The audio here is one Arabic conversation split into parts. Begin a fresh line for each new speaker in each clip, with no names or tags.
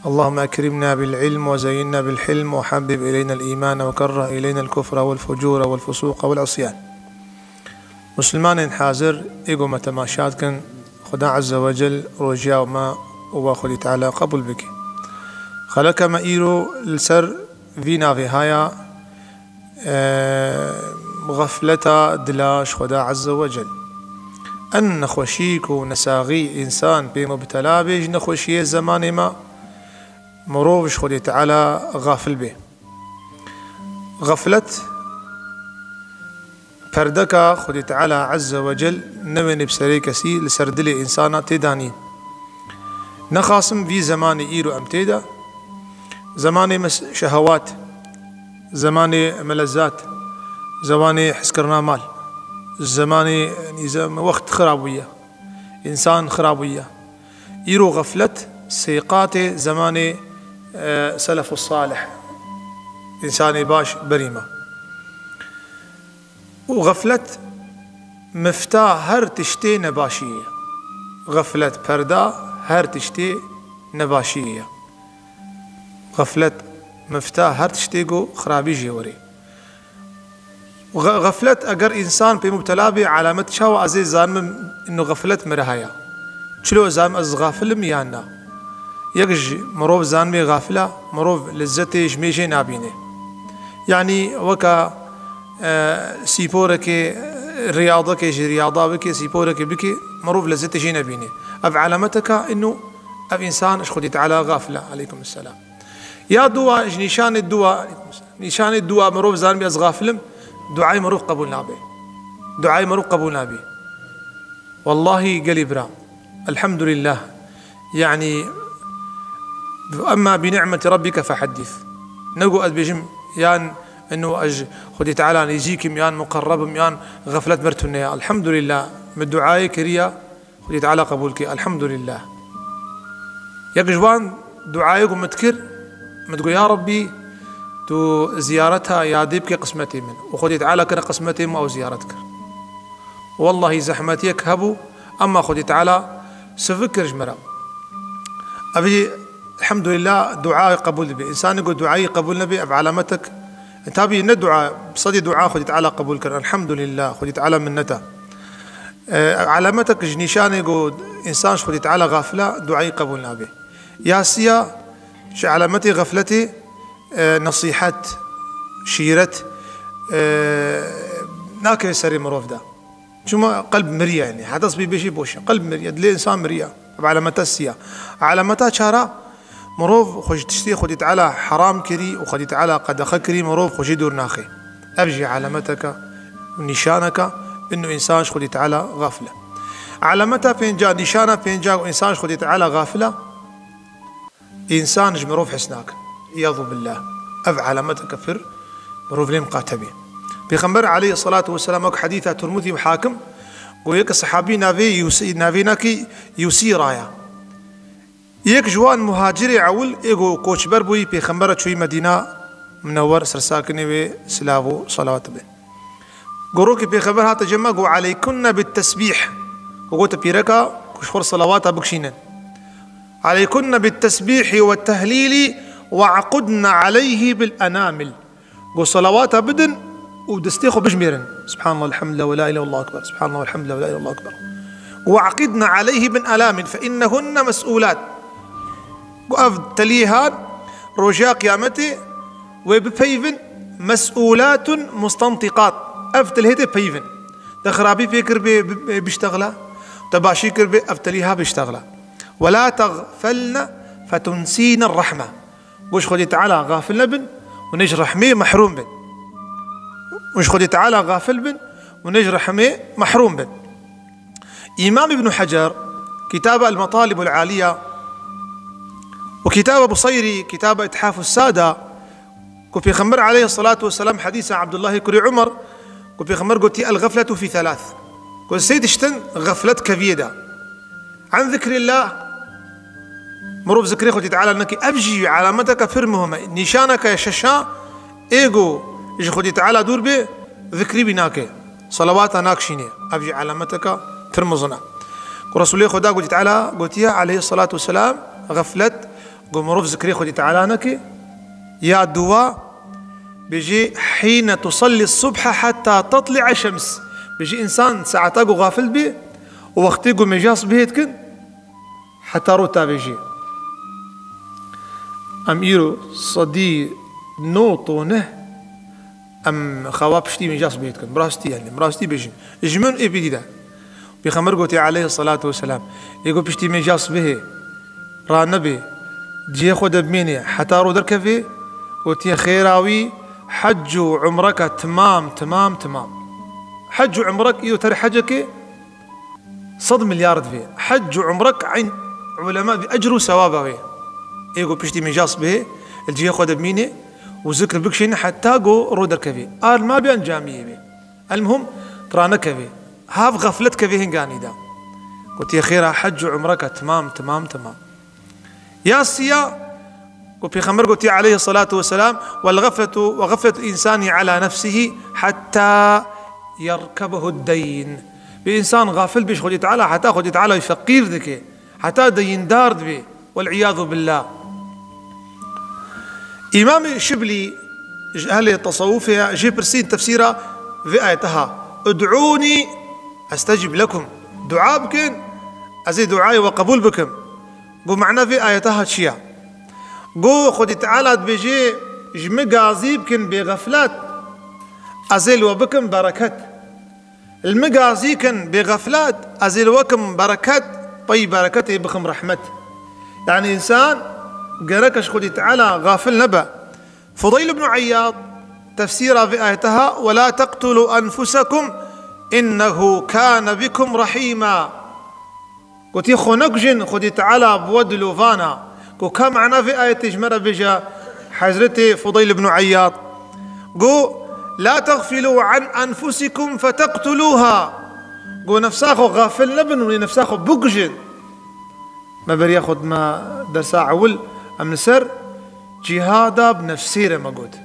اللهم أكرمنا بالعلم وزينا بالحلم وحبب إلينا الإيمان وكره إلينا الكفر والفجور والفسوق والعصيان. مسلمان حاضر إيجو متماشات كن خدا عز وجل رجيا وما وخدي تعالى قبول بك خلق ما إيرو السر فينا في هايا غفلة دلاش خدا عز وجل أن نخوشيك ونساغي إنسان بمبتلا بيج نخوشي زمان ما مروفش خدي تعالى غافل به غفلت فردك خدي تعالى عز وجل نمن بسري كسي لسردلي إنسانا تداني نخاصم في زمان إيرو أمتيدا زمان شهوات زمان ملذات زمان حسكرنا مال زمان يعني وقت خرابية إنسان خرابية إيرو غفلت سيقات زمان سلف الصالح إنسان باش بريمة وغفلت مفتاح هر تشتي نباشية غفلت فردا هر تشتي نباشية غفلت مفتاح هر تشتيقو خرابي جيوري غفلت أجر إنسان بمبتلا بعلامة شاو عزيز زان إنه غفلت مرهايا شلو زان از غافل ميانا يجج مروف زان مي غافلة مروف لذتي جميجي نابينه يعني وكا سيبورك رياضك رياضة بك سيبورك بك مروف لذتي جي نابينه أف علامتك إنه أف إنسان أشخدي تعالى غافلة عليكم السلام يا دعاء نشان الدعاء نشان الدعاء مروف زان مي از غافلم دعاء مروف قبول نابي دعاء مروف قبول نابي والله قلي برا الحمد لله يعني أما بنعمة ربك فحدث نقول بجم يان إنه خدي تعالى يجيكم يان مقرب يان غفلت مرتنا الحمد لله من دعائي كريا خدي تعالى قبولك الحمد لله يا جوان دعائكم متكر متقول يا ربي تو زيارتها يا ديبك قسمتي من وخدي تعالى كنا قسمتي أو زيارتك والله زحمتك هبو أما خدي تعالى سفكر جمرا أبي الحمد لله دعاء قبول بي إنسان يقول دعائي قبول نبي بعلامتك أنت أبي ندعاء بصدي دعاء خدي تعالى قبول كر الحمد لله خدي تعالى منته علامتك جنيشان يقول إنسان خدي تعالى غافلة دعائي قبول نبي ياسيا ش علامتي غفلتي نصيحة شيرت ناكل سري مروف ده شو قلب مريا يعني حدث بيشي بوش قلب مريا دلي إنسان مريا بعلامتها السيا علامتها شارع مروف خوش تشتي خدي تعالى حرام كري وخدي تعالى قد خكري مروف خوش دور ناخي أرجع علامتك ونشانك إنه إنسان خدي تعالى غافلة علامتها فين جاء نشانة فين جاء إنسان خدي تعالى غافلة إنسان مروف حسناك يضو بالله أف علامتك فر مروف لم قاتبي بيغمبر عليه الصلاة والسلام حديثة ترمذي وحاكم ويك الصحابي نافيناكي يوسي رايا يك جوان مهاجري عول إيجو كوش بربوي بيغمبر شوي مدينة منور سرساكني وسلافو صلوات به قروكي بيغمبر هاتا جمع قو عليكن بالتسبيح وقوت بيركا كشفر صلوات بكشينا عليكن بالتسبيح والتهليل وعقدنا عليه بالأنامل قو صلوات بدن ودستيخو بجميرن سبحان الله الحمد لله ولا إله إلا الله أكبر سبحان الله والحمد لله ولا إله إلا الله أكبر وعقدنا عليه بالألام فإنهن مسؤولات وأف تليهان رجاء قيامتي وبفيفن مسؤولات مستنطقات أفتل هيدا بيفن تخرابي فكر بيشتغلا تباشي كر أفتليها بيشتغلا ولا تغفلن فتنسين الرحمة وش خدي تعالى غافلنا بن ونجرح مي محروم بن وش خدي تعالى غافل بن ونجرح مي محروم بن إمام ابن حجر كتاب المطالب العالية وكتاب بصيري كتاب إتحاف السادة كفي خمر عليه الصلاة والسلام حديث عبد الله كري عمر كفي خمر قلت الغفلة في ثلاث قلت سيد اشتن غفلة كبيدة عن ذكر الله مروف ذكري خدي تعالى أنك أبجي علامتك فرمهما نشانك يا ششا إيجو إيش خدي تعالى دور به ذكري بناك صلوات ناكشيني أبجي علامتك فرمزنا ورسول الله خدا قلت تعالى قلت عليه الصلاة والسلام غفلت قو مروف ذكري خدي تعالى نكي يا دواء بيجي حين تصلي الصبح حتى تطلع الشمس. بيجي إنسان ساعتها غافل به ووقتي مجاص بهيتكن حتى روتا بيجي أم إيرو صدي نوطونه أم خوابشتي مجاص بهيتكن براستي يعني براستي بيجي جمن إبدي ده بخمر قوتي عليه الصلاة والسلام يقول بشتي مجاص به رانبي جي خود بميني حتى رو دركفي وتي خيراوي حج وعمرك تمام تمام تمام. حج وعمرك إيو ترى حجك صد مليار فيه حج وعمرك عين علماء بأجر وثوابه فيه. يقول بشتي مجاص به الجي خود بميني وذكر بكشين حتى قو رو دركفي ما بيان جامية به. المهم ترانك فيه هاف غفلتك فيه هنقاني دا قلت يا خيرا حج وعمرك تمام تمام تمام. يا السيا وفي خمر قلت عليه الصلاة والسلام وغفلة الإنسان على نفسه حتى يركبه الدين. بإنسان غافل بيش خدي تعالى حتى خدي تعالى يفقير ذكي حتى دين دارد به والعياذ بالله. إمام الشبلي أهل التصوف جيب برسين تفسيره في آيتها ادعوني أستجب لكم. دعاء بكن أزي دعائي وقبول بكم. قو معنى في آياتها تشيا قو خدي تعالى بيجي جمقازي بكن بغفلات أزيل وبكم بركات. المقازي كن بغفلات أزيل وكم بركات طيب بركته بكم رحمت. يعني إنسان قركش خدي تعالى غافل نبأ. فضيل بن عياض تفسير في آياتها ولا تقتلوا أنفسكم إنه كان بكم رحيما. قلت يخو نقجن خدي تعالى بود لوفانا قو كان معنا في آية تجمرة بجا حضرتي فضيل بن عياض قو لا تغفلوا عن أنفسكم فتقتلوها. قو نفساخو غافل نبن ونفساخو بقجن ما بري ياخد ما درسا عول أم نسر جهادا بنفسيره ما قلت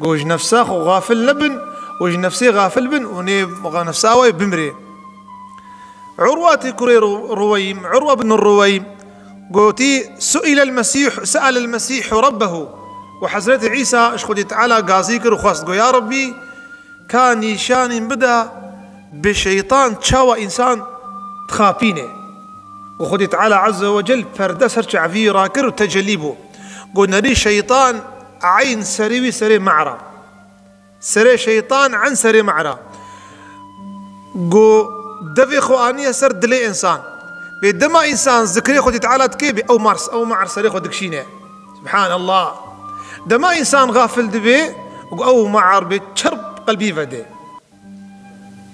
قوج نفساخو غافل نبن وج نفسي غافل بن وني نفساوي بمري. عروة كري رويم عروة بن الرويم قوتي سأل المسيح ربه وحضرت عيسى اشخدي تعالى قازيكر وخواست قو يا ربي كان نيشان بدا بشيطان تشاوى إنسان تخابينه وخدي تعالى عز وجل فردا سرچع فيه راكر وتجليبه قو نري شيطان عين سريوي سري معرى سري شيطان عن سري معرى قو دفي خوانية سر دلي إنسان بيدما إنسان ذكري خدي تعالى تكيبي أو مارس أو معر سري خدك شينه سبحان الله. دما إنسان غافل دبي أو معر بتشرب قلبي فدي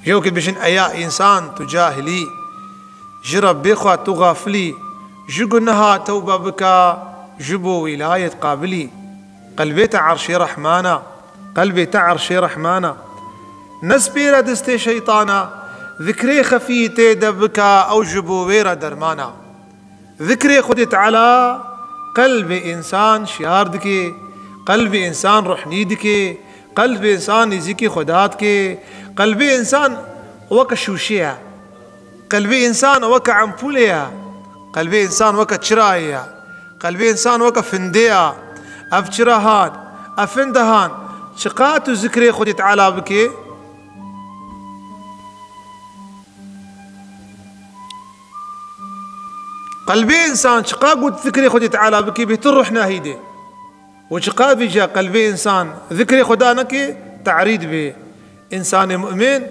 جوك بشن أيا إنسان تجاهلي جرب بيخوا تغافلي جقنها توبة بكا جبو ولاية قابلي قلبي تعرشي رحمانا قلبي تعرشي رحمانا نسبيرا دستي شيطانا ذكري خفيتي دبكا أو جبو ويرا درمانا. ذكري خدت على قلب إنسان شيار دكي قلب إنسان روحني دكي قلب إنسان يزيكي خداتكي قلب إنسان وكا شوشيها قلب إنسان وكا عمبوليها قلب إنسان وكا تشرايا قلب إنسان وكا فنديا أفشرهان أفندهان شقات ذكري خدت على بكي قلبي إنسان شقا قلت ذكري خدي تعالى بكي بتروح ناهيدي وشقا بيجا قلبي إنسان ذكري خدانك تعريد به إنسان مؤمن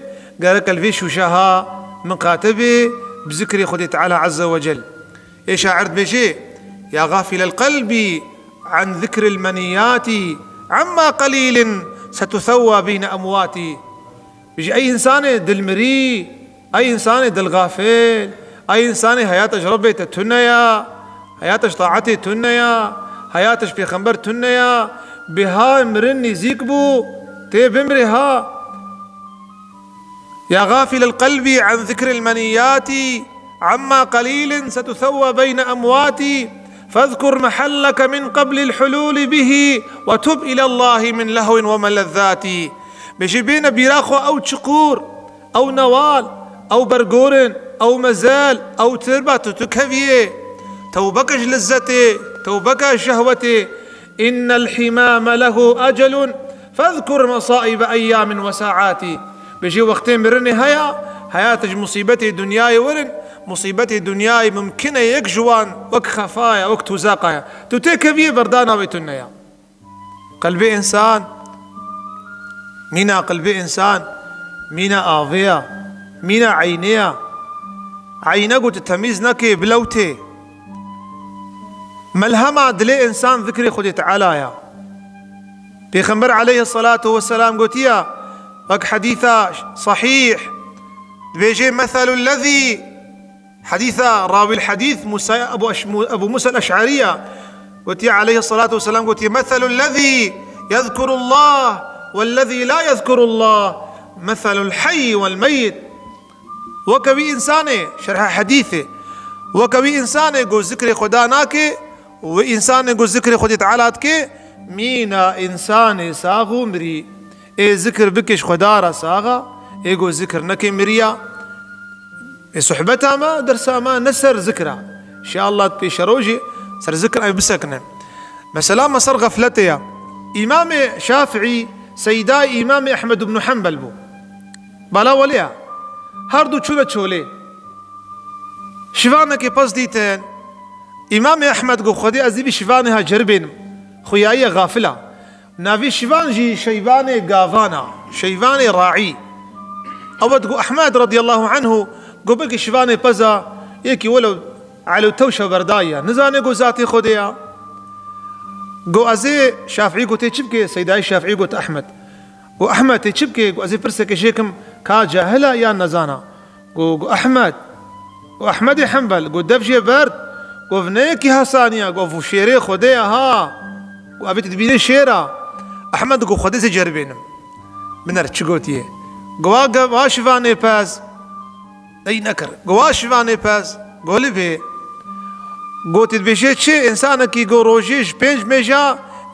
قال قلبي شوشها من قاتبي بذكري خدي تعالى عز وجل. إيش أعرض بشيء يا غافل القلب عن ذكر المنيات عما قليل ستثوى بين أمواتي. بيجي أي إنسان دل مري أي إنسان دل غافل أي إنسان حياتش ربي تتنيا حياتش طاعتي تنيا حياتش بيخمبر تنيا بها مرني زيكبو تبمرها. يا غافل القلب عن ذكر المنيات عما قليل ستثوى بين أمواتي فاذكر محلك من قبل الحلول به وتب إلى الله من لهو وملذات. بجيبين بيراخو أو تشقور أو نوال أو برقور أو مزال أو تربة تكفيه توبكش لزتي توبك شهوتي إن الحمام له أجل فاذكر مصائب أيام وساعاتي. بيجي وقتين مرني هياتج مصيبتي دنياي ورن مصيبتي دنياي ممكنة يك جوان وك خفايا وك توزاقايا تتيك بي بردانا بيتنيا. قلبي إنسان مينا قلبي إنسان مينا آفيا مينا عينيا عينا قلت تميز نكي بلوتي ملهمة دلي إنسان ذكري خدي تعالى يا بيخنبر عليه الصلاة والسلام قلت يا وك حديثة صحيح بيجي مثل الذي حديثة راوي الحديث أبو موسى الأشعرية قلت يا عليه الصلاة والسلام قلت مثل الذي يذكر الله والذي لا يذكر الله مثل الحي والميت. وكبي إنساني شرح حديثه وكبي إنساني قو ذكر خداناك وإنساني قو ذكر خدي تعالاتك مينا إنساني ساغو مري إيه ذكر بكش خدارة ساغا إيه قو ذكر نكي مريا إيه صحبتها ما درسها ما نسر ذكرها إن شاء الله تبيشروجي سر ذكر أي بسكنا مثلا ما صار غفلتي إمام شافعي سيداي إمام أحمد بن حنبل بو بالا وليا هردو چوله چوله شفانه که پس دیتن امام احمد گو خودی از بی شفانه ها جربین خویایی غافله ناوی شفان جی شیبان گاوانا شیبان راعی اود گو احمد رضی الله عنه گو بلکی شفانه پزا یکی ولو علو توشه بردایا نزانه گو ذاتی خودیا گو ازی شافعی گو تی چبکی سیدای شافعی گو احمد گو احمد تی چبکی گو ازی پرسه شیکم کا جاهلا يا نزانا قو أحمد وأحمد حنبل قو دفجي برد قو فنيكي هاسانيا قو فشيري خديا ها قو أبيت تبيني شيرا أحمد قو خدي سجربينم منر تشقوتيه قو واشفاني باز أي نكر قو واشفاني باز قو لبي قو تدبيشي تشي إنسانكي قو روجيش بينج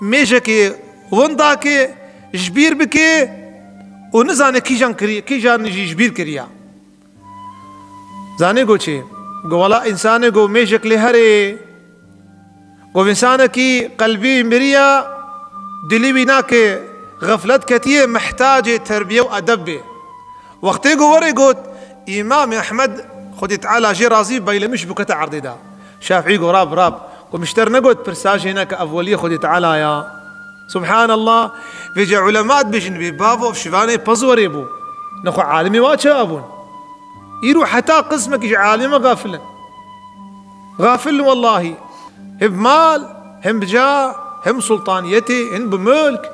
ميجا كي ونداكي جبير بكي ونزانه کی جان جبیر کریا زانه گو چه گو والا انسان گو می شکل هره گو انسان کی قلبی مریا دلی بنا که غفلت کتیه محتاج تربیه و ادب وقتی گو وری گوت امام احمد خودی تعالی جی راضی بیلمش بکت عرضی دا شافعی گو راب گو مشتر نگوت پرساج هنا که اولیه خودی تعالی یا سبحان الله في علماء بيجن ببابو شفاني بزوري بو نخو عالمي واجه ابون يروح حتى قسمك يجي عالم غافل والله هم بمال هم بجاه هم سلطانيتي هم بملك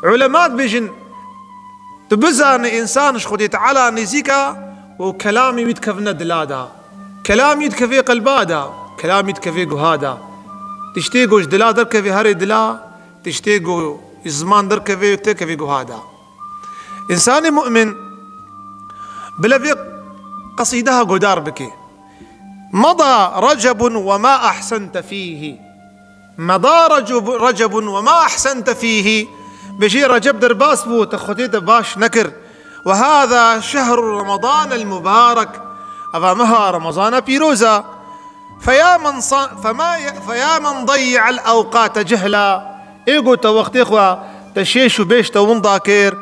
علماء بيجن تبزان انسان خدي تعالى نزيكا وكلامي يتكفنا دلادا كلامي يتكفي قلبادا كلامي يتكفي قهادا تشتيقوش دلا دركفي هاري دلا تشتيقو الزمان دركفي يكتكفي قهادا إنسان مؤمن بلا في قصيدها قدار بكي مضى رجب وما أحسنت فيه مضى رجب وما أحسنت فيه بيجي رجب درباس بو تخطيت باش نكر وهذا شهر رمضان المبارك أمامها رمضان بيروزا فيا من ضيع الأوقات جهلا إيقو توقت إخوة تشيش بيش تون ذاكر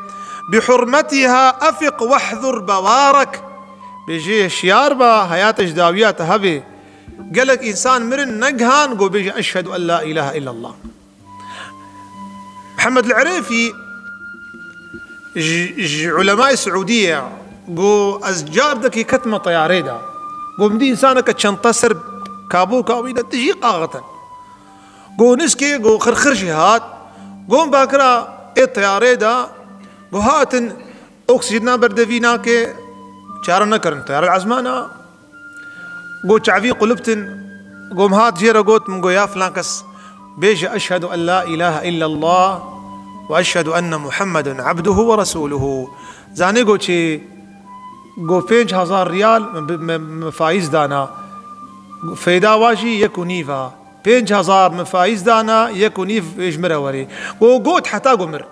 بحرمتها أفق واحذر بوارك بيجي شياربا هياتش داويات هبي قالك إنسان مرن نقهان قو بيجي أشهد أن لا إله إلا الله. محمد العريفي علماء السعودية قو أزجار دكي كتمة طياريدا قو مدي إنسانك تشنتصر كابو كاويدا تجي قاغة قو نسكي قو خرخرشي هات قوم باكرا إيه طياريدا قو هاتن أكسجينا بردفينا كي شارنا كرن طيار العزمانا قو تعفي قلبتن قوم هات جيرا قوت من قو يا فلانكس بيجي أشهد أن لا إله إلا الله وأشهد أن محمد عبده ورسوله زاني قو چي قو 5000 ريال مفايز دانا فيدا واجي يكو نيفا 5000 مفايز دانا يكو نيف يجمر وري قو قوت حتى قمر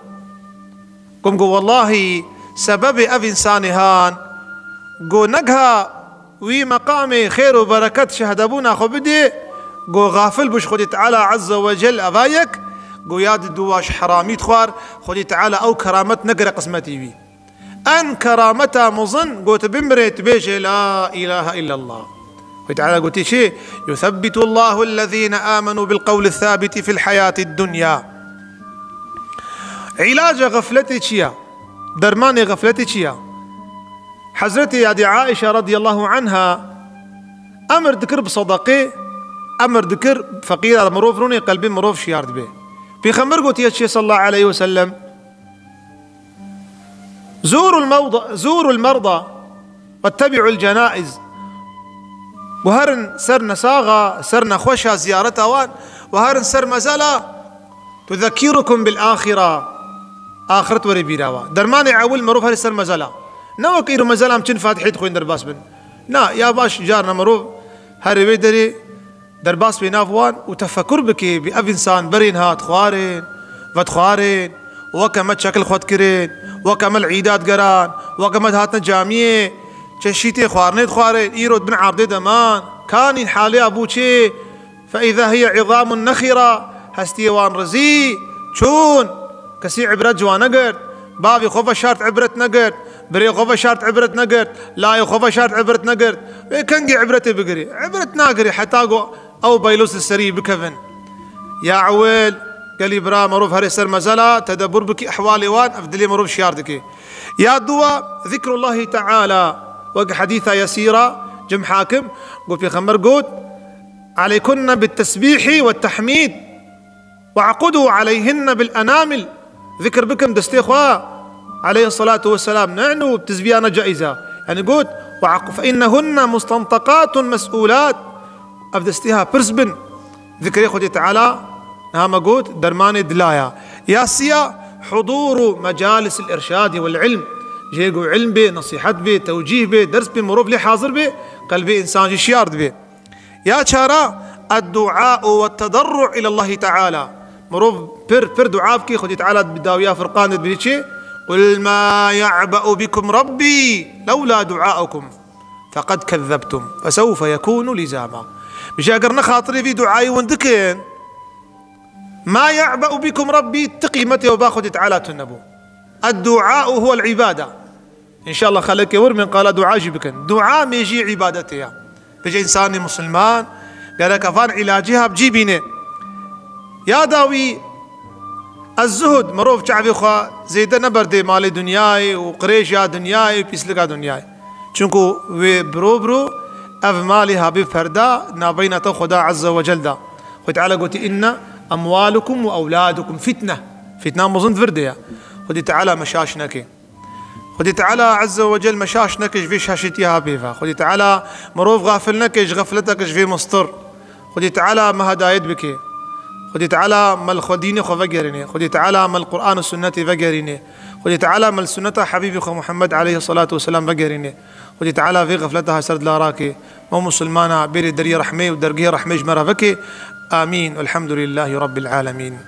قم قو والله سبب أب إنسان هان قو نقها وي مقامي خير وبركات شهدبونا خو بدي قو غافل بش خدي تعالى عز وجل أبايك قو ياد دواش حرامي تخوار خدي تعالى أو كرامت نقر قسمتي بي أن كرامتها مظن قوت بمرت بيش لا إله إلا الله خدي تعالى قلت شيء يثبت الله الذين آمنوا بالقول الثابت في الحياة الدنيا. علاج غفلتي شيا درمان غفلتي شيا حضرتي يا عائشة رضي الله عنها أمر ذكر بصدقه أمر ذكر فقير على مروف روني قلبي مروف شيارد به في خمر قلت يا شيخ صلى الله عليه وسلم زوروا المرضى واتبعوا الجنائز وهرن سرنا صاغة سرنا خوشها زيارتها وان وهرن سر مزالة تذكركم بالآخرة آخرت وري بيراوا درماني عول مروف هري سر مزالة نوك إيرو مزالة مچن فاتحي تخوين درباس بن نا يا باش جارنا مروف هري بيدري درباس بينافوان وتفكر بكي بأب إنسان برين هات خوارين فتخوارين وكما شكل خود كرين وكما العيدات قران وكما هاتنا جامية شيتي خوارنيت خوارين إيرود بن عرضي دمان كان حالي أبو شي فإذا هي عظام نخرة هستيوان رزي شون كسي عبرت جوان نقر بابي خوفا شارت عبرت نقر بري خوفا شارت عبرت نقر لا يخوفا شارت عبرت نقر كنجي عبرتي بقري عبرت ناقري حتى أو بيلوس السري بكفن يا عويل قال برا مروف هري سر مزلا تدبر بك أحوالي وان أفدلي مروف شياردك يا دوا ذكر الله تعالى وق حديثة يسيرة جم حاكم قل في خمر قود عليكن بالتسبيح والتحميد وعقدوا عليهن بالأنامل ذكر بكم دستيخوا عليه الصلاة والسلام نعنو بتزبيانا جائزة يعني قود فإنهن مستنطقات مسؤولات أفدستيها برسبن ذكر يخوتي تعالى نعم قود درمان دلايا ياسيا حضور مجالس الإرشاد والعلم جيقو علم به نصيحت به توجيه به درس به مروف لي حاضر به قلبي إنسان شيارد به يا شارع الدعاء والتضرع إلى الله تعالى مروف بر دعابك خدي تعالى بداويا فرقان بليتشي قل ما يعبأ بكم ربي لولا دعاؤكم فقد كذبتم فسوف يكون لزاما مش أقرنا خاطري في دعائي وندكين ما يعبأ بكم ربي تقيمتي وباخذ تعالى تنبو الدعاء هو العبادة إن شاء الله خلك يور من قال دعاء جبكن دعاء ميجي عبادتي بيجي إنسان مسلمان قال كفان علاجها بجيبينه يا داوي الزهد مروف شعبي خوا زيدا نبردي مالي دنياي وقريش يا دنياي بيسلقا دنياي چونكو برو اف مالي هابي فردا نابينة خدا عز وجل دا خد تعالى قلت إن أموالكم وأولادكم فتنة مظن فردية خد تعالى مشاشنك خد تعالى عز وجل مشاشنك في شاشتيها بيفا خد تعالى مروف غافلنك غفلتك في مستر خد تعالى ما هدايت بك خد تعالى ما الخديني خو فجرني خد تعالى ما القرآن والسنة فجرني خد تعالى ما السنة حبيبي خو محمد عليه الصلاة والسلام فجرني خد تعالى في غفلتها سرد لا راكي مو مسلمانا بيري دري رحمي ودرقي رحمي جمرة فكي آمين والحمد لله رب العالمين.